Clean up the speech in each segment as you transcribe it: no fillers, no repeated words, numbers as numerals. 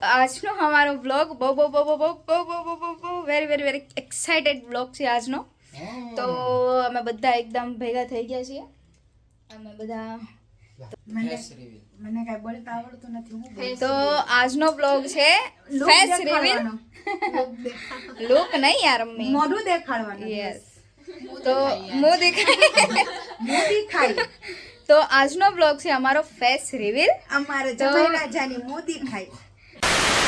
આજનો અમારો બ્લોગ બહુ વેરી એક્સાઇટેડ બ્લોગ છે આજનો. તો અમે બધા એકદમ ભેગા થઈ ગયા છીએ. અમે બધા મને કાઈ બોલતા આવડતું નથી. તો આજનો બ્લોગ છે ફેસ રિવીલ. લુક નહીં યાર, મમ્મી મોઢું દેખાડવાનું. યસ, તો મોં દેખાય. તો આજનો બ્લોગ છે અમારો ફેસ રિવીલ. અમારે જમાઈ રાજાની મોદી ખાય.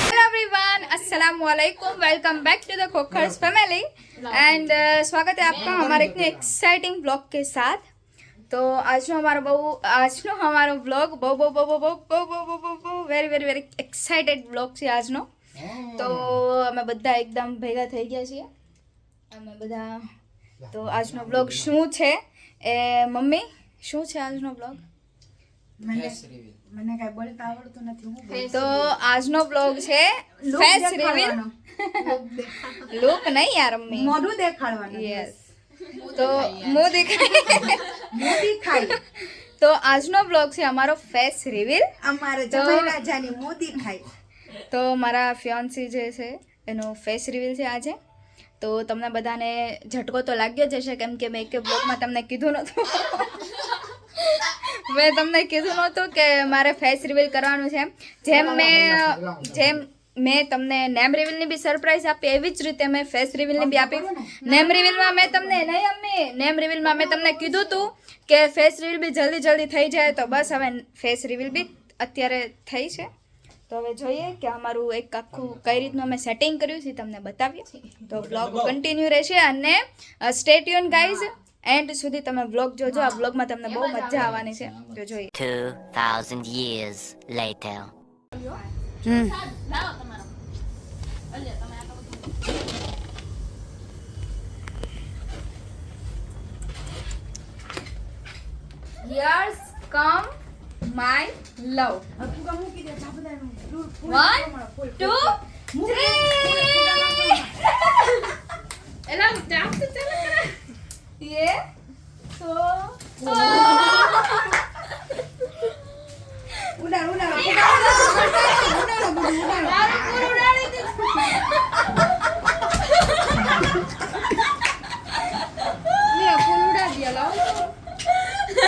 Hello everyone, अस्सलामुअलैकुम, welcome back to the Khokhars family and स्वागत है आपका हमारे एक एक्साइटिंग ब्लॉग के साथ. तो આજનો અમારો બ્લોગ બહુ વેરી એક્સાઇટેડ બ્લોગ છે આજનો. તો અમે બધા એકદમ ભેગા થઈ ગયા છીએ. અમે બધા તો આજનો બ્લોગ શું છે એ મમ્મી શું છે આજનો બ્લોગ? મને કાઈ બોલતા આવડતું નથી. તો આજનો બ્લોગ છે ફેસ રિવીલ. લુક નહીં યાર, મમ્મી મોઢું દેખાડવાનું. યસ, તો મોં દેખાય. મોદી ખાય. તો આજનો બ્લોગ છે અમારો ફેસ રિવીલ. અમારે જમાઈ રાજાની મોદી ખાય. તો મારા ફિયોન્સી જે છે એનો ફેસ રિવીલ છે આજે. તો તમને બધાને ઝટકો તો લાગ્યો જ હશે, કેમ કે મેં એક બ્લોગમાં તમને કીધું નહોતું. મેં તમને કીધું નહોતું કે મારે ફેસ રિવીલ કરવાનું છે. જેમ મેં તમને નેમ રિવીલની બી સરપ્રાઈઝ આપી, એવી જ રીતે મેં ફેસ રિવીલની બી આપી. નેમ રિવીલમાં મેં તમને કીધું હતું કે ફેસ રિવીલ બી જલ્દી થઈ જાય. તો બસ હવે ફેસ રિવીલ બી અત્યારે થઈ છે. તો હવે જોઈએ કે અમારું એક આખું કઈ રીતનું અમે સેટિંગ કર્યું છે તમને બતાવીએ. તો બ્લોગ કન્ટિન્યુ રહેશે અને સ્ટે ટ્યુન ગાઈઝ. એન્ડ સુધી તમે બ્લોગ જોજો. આ બ્લોગમાં તમને બહુ મજા આવવાની છે. તો જોઈએ. 2000 years later. Here's come my love. 1 2 3 એલા ડાન્સ તો ચાલે કરે. ये तो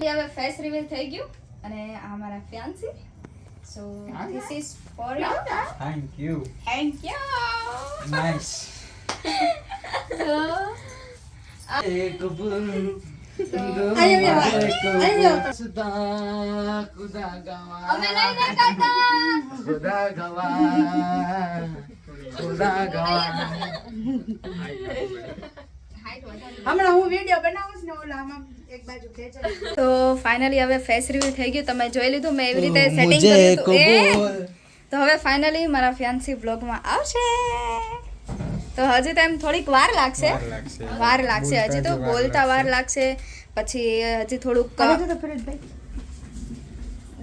હવે ફેસ રિવીલ થઈ ગયું અને આ મારા fiancée. So this is for you. Thank you. Thank you. Nice. So एक बुल खुदा गवा અમે નહીં દેખાતા. खुदा गवा હમણાં હું વિડિયો બનાવું છું ને ઓલામાં એક બાજુ ખેંચે. તો ફાઇનલી હવે ફેસ રિવીલ થઈ ગયું. તમે જોઈ લીધું મેં એવી રીતે સેટિંગ કર્યું હતું. તો હવે ફાઇનલી મારા ફિયાન્સી બ્લોગમાં આવશે. તો હજી તો એમ થોડીક વાર લાગશે. હજી તો બોલતા વાર લાગશે. પછી હજી થોડુંક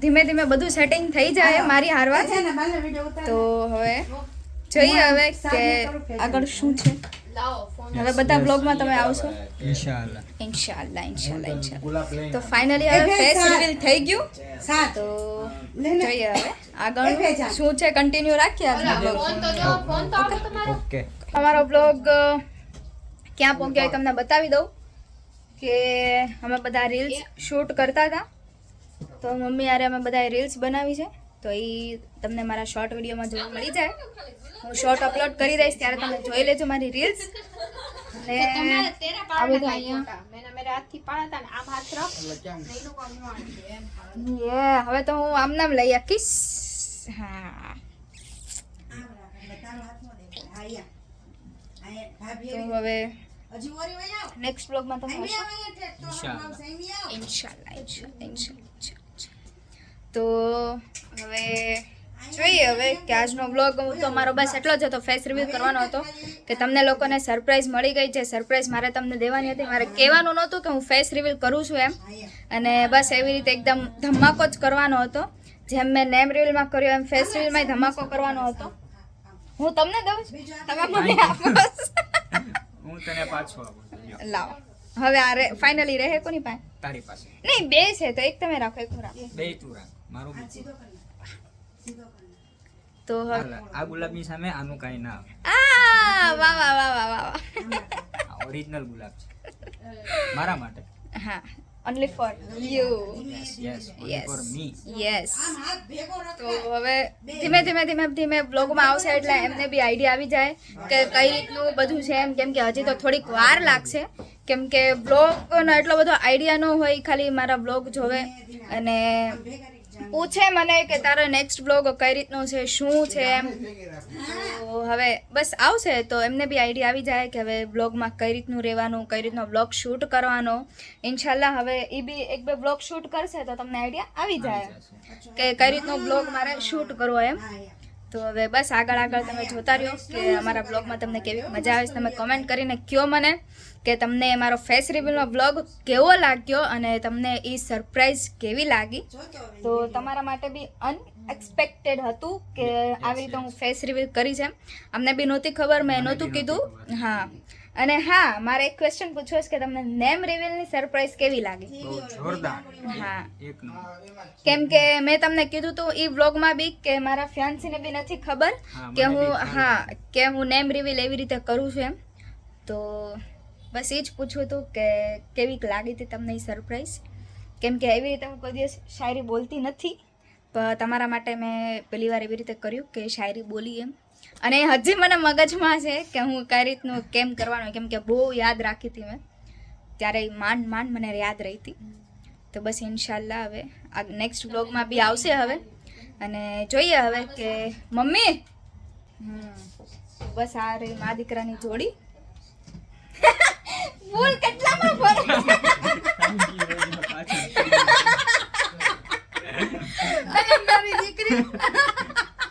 ધીમે બધું સેટિંગ થઈ જાય મારી હારવાર. તો હવે જોઈએ હવે કે આગળ શું છે. હવે બધા બ્લોગમાં તમે આવશો ઇન્શાલ્લાહ. તો ફાઇનલી હવે ફેસ રિવીલ થઈ ગયું. તો જોઈએ હવે આગળ શું છે. કન્ટિન્યુ રાખીએ આજનો બ્લોગ. ઓકે. અમારો બ્લોગ ક્યાં પહોંચ્યો એ તમને બતાવી દઉં કે અમે બધા રીલ્સ શૂટ કરતા હતા. તો મમ્મી યારે અમે બધા રીલ્સ બનાવી છે. તો એ તમને મારા શોર્ટ વિડીયોમાં જોવા મળી જાય. હું શોર્ટ અપલોડ કરી દઈશ ત્યારે તમે જોઈ લેજો મારી રીલ્સ. અને આ બધું અહીંયા હવે તો હું આમ નામ લઈ આપીશ. હા, તો હવે નેક્સ્ટ બ્લોગમાં તમે આવશો ઇન્શાલ્લાહ. તો હવે જોઈએ હવે કે આજનો બ્લોગ તો મારો બસ એટલો જ હતો. ફેસ રિવીલ કરવાનો હતો કે તમને લોકોને સરપ્રાઈઝ મળી ગઈ. જે સરપ્રાઈઝ મારે તમને દેવાની હતી, મારે કહેવાનું નહોતું કે હું ફેસ રિવીલ કરું છું એમ. અને બસ એવી રીતે એકદમ ધમાકો જ કરવાનો હતો. જેમ મેં નેમ રિવીલમાં કર્યો એમ ફેસ રિવીલમાં ધમાકો કરવાનો હતો. હું તમને દઉં છું, તમે મને આપો. હું તને પાછો આપું. લાવો હવે આ ફાઇનલી રહે કોની પાસે? તારી પાસે નહીં, બે છે તો એક તમે રાખો, એક હું રાખો. બે તું રાખ, મારું તો તો હવે આ ગુલાબની સામે આનું કાંઈ ના આવે. વાહ વાહ વાહ વાહ વાહ આ ઓરિજિનલ ગુલાબ છે મારા માટે. હા only for you yes only Yes. For me. Yes તો હવે ધીમે બ્લોગમાં આવશે એટલે એમને બી આઈડિયા આવી જાય કે કઈ રીતનું બધું છે એમ, કેમ કે હજી તો થોડીક વાર લાગશે, કેમ કે બ્લોગનો એટલો બધો આઈડિયા ન હોય, ખાલી મારા બ્લોગ જોવે અને પૂછે મને કે તારો નેક્સ્ટ બ્લોગ કઈ રીતનો છે, શું છે એમ. તો હવે બસ આવશે તો એમને બી આઈડિયા આવી જાય કે હવે બ્લોગમાં કઈ રીતનું રહેવાનું, કઈ રીતનો બ્લોગ શૂટ કરવાનો. ઇન્શાલ્લાહ હવે એ બી એક બે બ્લોગ શૂટ કરશે તો તમને આઈડિયા આવી જાય કે કઈ રીતનો બ્લોગ મારે શૂટ કરવો એમ. તો હવે બસ આગળ તમે જોતા રહ્યો કે અમારા બ્લોગમાં તમને કેવી મજા આવે છે. તમે કમેન્ટ કરીને કહો મને કે તમને મારો ફેસ રિવીલનો બ્લોગ કેવો લાગ્યો અને તમને એ સરપ્રાઈઝ કેવી લાગી. તો તમારા માટે બી અનએક્સપેક્ટેડ હતું કે આવી રીતે હું ફેસ રિવીલ કરી છે, અમને બી નહોતી ખબર, મેં નહોતું કીધું. હા અને હા મારે એક ક્વેશ્ચન પૂછવો છે કે તમને નેમ રિવીલની સરપ્રાઈઝ કેવી લાગી? બહુ જોરદાર. હા એક નંબર. કેમ કે મેં તમને કીધું તું એ વ્લોગમાં બી કે મારા ફ્યાન્સીને બી નથી ખબર હા, કે મને બી હું ખ્યાલ કે હું નેમ રિવીલ એવી રીતે કરું છું એમ. તો બસ એ જ પૂછવું હતું કે કેવીક લાગી હતી તમને એ સરપ્રાઈઝ, કેમ કે એવી રીતે હું કોઈ દિવસ શાયરી બોલતી નથી, પણ તમારા માટે મેં પહેલી વાર એવી રીતે કર્યું કે શાયરી બોલી એમ. અને હજી મને મગજમાં છે કે હું કઈ રીતનું કેમ કરવાનું, કેમ કે બહુ યાદ રાખી હતી મેં ત્યારે, માંડ મને યાદ રહી હતી. તો બસ ઇન્શાલ્લાહ હવે આ નેક્સ્ટ બ્લોગમાં બી આવશે હવે અને જોઈએ હવે કે મમ્મી બસ આ રહી મા દીકરાની જોડી. ફૂલ કેટલામાં ફરક છે. અને મારી દીકરી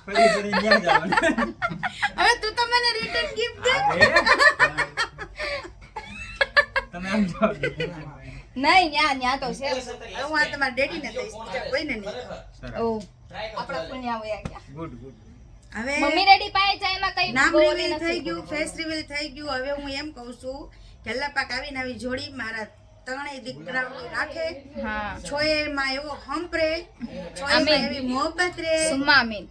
ફરી ન્યા જવાનું. હવે તું તો મને રિટર્ન ગિફ્ટ દે. તમે આમ જાઓ. નહીં ન્યા તો છે. હવે હું આ તમારા ડેડીને દઈશ, બીજા કોઈને નહીં. ઓ આપણા ફૂલ ન્યા વયા ગયા. ગુડ. હવે મમ્મી રેડી પાય જાય એમાં કઈ નામ બોલી રિવીલ થઈ નથી. ગયું, ફેસ રિવીલ થઈ ગયું. હવે હું એમ કહું છું કે અલ્લાહ પાક આવીને આવી જોડી મારા ત્રણેય દીકરાઓની રાખે, હા છોયેમાં એવો હંપ રે, છોયેમાં આમીન. એવી મોહબ્બત રે. સુમ્મા આમીન.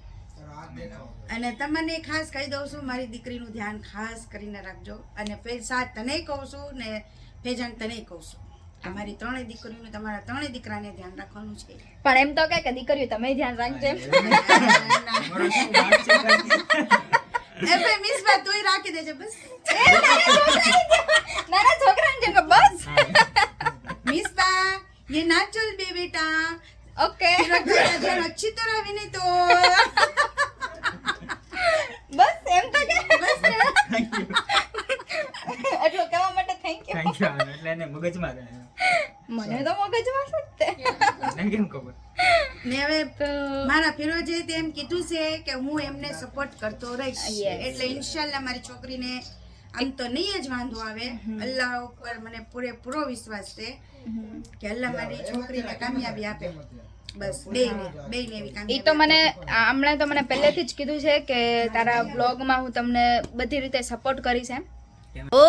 અને તમને ખાસ કહી દઉં છું મારી દીકરીનું ધ્યાન ખાસ કરીને રાખજો. અને ફેઝા તને કહું છું ને ફેજાન તને કહું છું કે મારી ત્રણેય દીકરીનું, તમારા ત્રણેય દીકરાને ધ્યાન રાખવાનું છે. પણ એમ તો કે દીકરીઓ તમે ધ્યાન રાખજો એમ. મારો શું વાત છે કાંઈ? એ ભાઈ મિસબા તુંય રાખી દેજે બસ. નાના છોકરાને જેમ કે બસ मिसबा ये ना चल बे बेटा, ઓકે तेरा ध्यान अच्छी तरह विनीत हो. બસ એમ તો કે बस ने. એટલું કહેવા માટે થેન્ક યુ. Thank you. એટલે એને મગજમાં રહે. મને તો મગજમાં છે જ તે. તને કેમ ખબર? ને હવે તો મારા ફિરોજે તેમ કીધું છે કે હું એમને સપોર્ટ કરતો રહીશ. Yes. એટલે ઇન્શાલ્લાહ મારી છોકરીને આમ તો નહીં જ વાંધો આવે. અલ્લાહ ઉપર મને પૂરેપૂરો વિશ્વાસ છે કે અલ્લાહ મારી છોકરીને કામયાબી આપે. બસ બેયને એવી એ કામયાબી તો મને હમણાં તો મને પહેલેથી જ કીધું છે કે તારા બ્લોગમાં હું તમને બધી રીતે સપોર્ટ કરીશ એમ. ઓ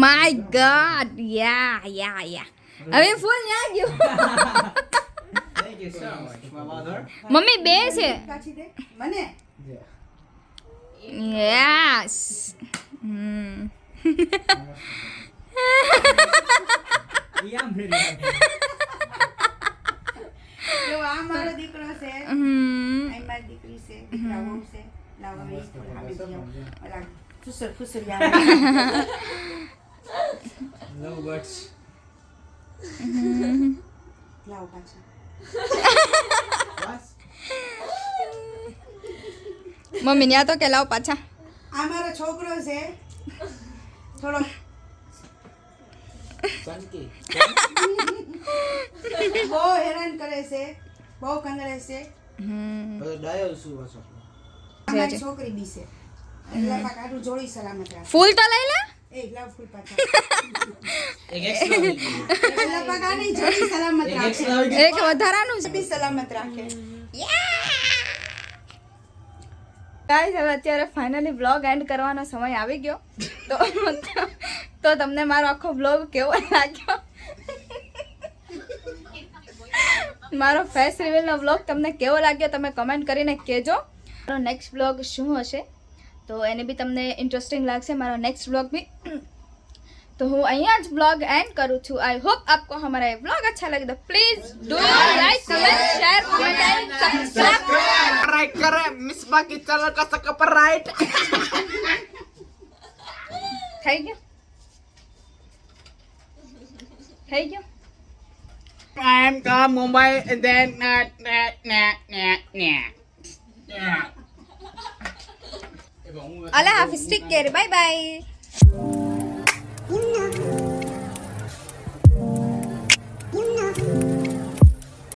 માય ગોડ યા હવે ફૂલ ન્યા ગયું. Thank you so much, my mother. Mummy બે છે. કાચી દે મને. યસ ઈ આમ ફેરી નાખે. જો આ મારો દીકરો છે, આ મારી દીકરી છે, દીકરા વહુ છે. લાવ હવે ઈ ફૂલ આપી દઈએ. ઓલા ફુસરિયા. Love birds. લાવ પાછા. મમ્મી ન્યા તો કે લાવ પાછા. આ મારો છોકરો છે, થોડો બહુ હેરાન કરે છે, બહુ કંગળે છે. મારી છોકરી બી છે. એટલે પાક આટલું જોડી સલામત રાખ. ફૂલ તો લઈ લે. એ લાવ ફૂલ પાછા. એટલે પાક આની જોડી સલામત રાખે. એક વધારાનું છે. બી સલામત રાખે. ગાઈસ હવે અત્યારે ફાઇનલી બ્લોગ એન્ડ કરવાનો સમય આવી ગયો. તો તમને મારો આખો બ્લોગ કેવો લાગ્યો, મારો ફેસ રિવીલનો બ્લોગ તમને કેવો લાગ્યો તમે કમેન્ટ કરીને કહેજો. મારો નેક્સ્ટ બ્લોગ શું હશે તો એને બી તમને ઇન્ટરેસ્ટિંગ લાગશે મારો નેક્स्ट ब्लॉग भी तो હું અહીંયા જ ब्लॉग एंड करूँ છું आई होप आपको हमारा ये ब्लॉग अच्छा लगे तो please do like comment share comment and subscribe right करे मिसबा की चैनल का सकर राइट થઈ ગયું થઈ ગયું I'm come Mumbai and then અલા Hafiz take care bye bye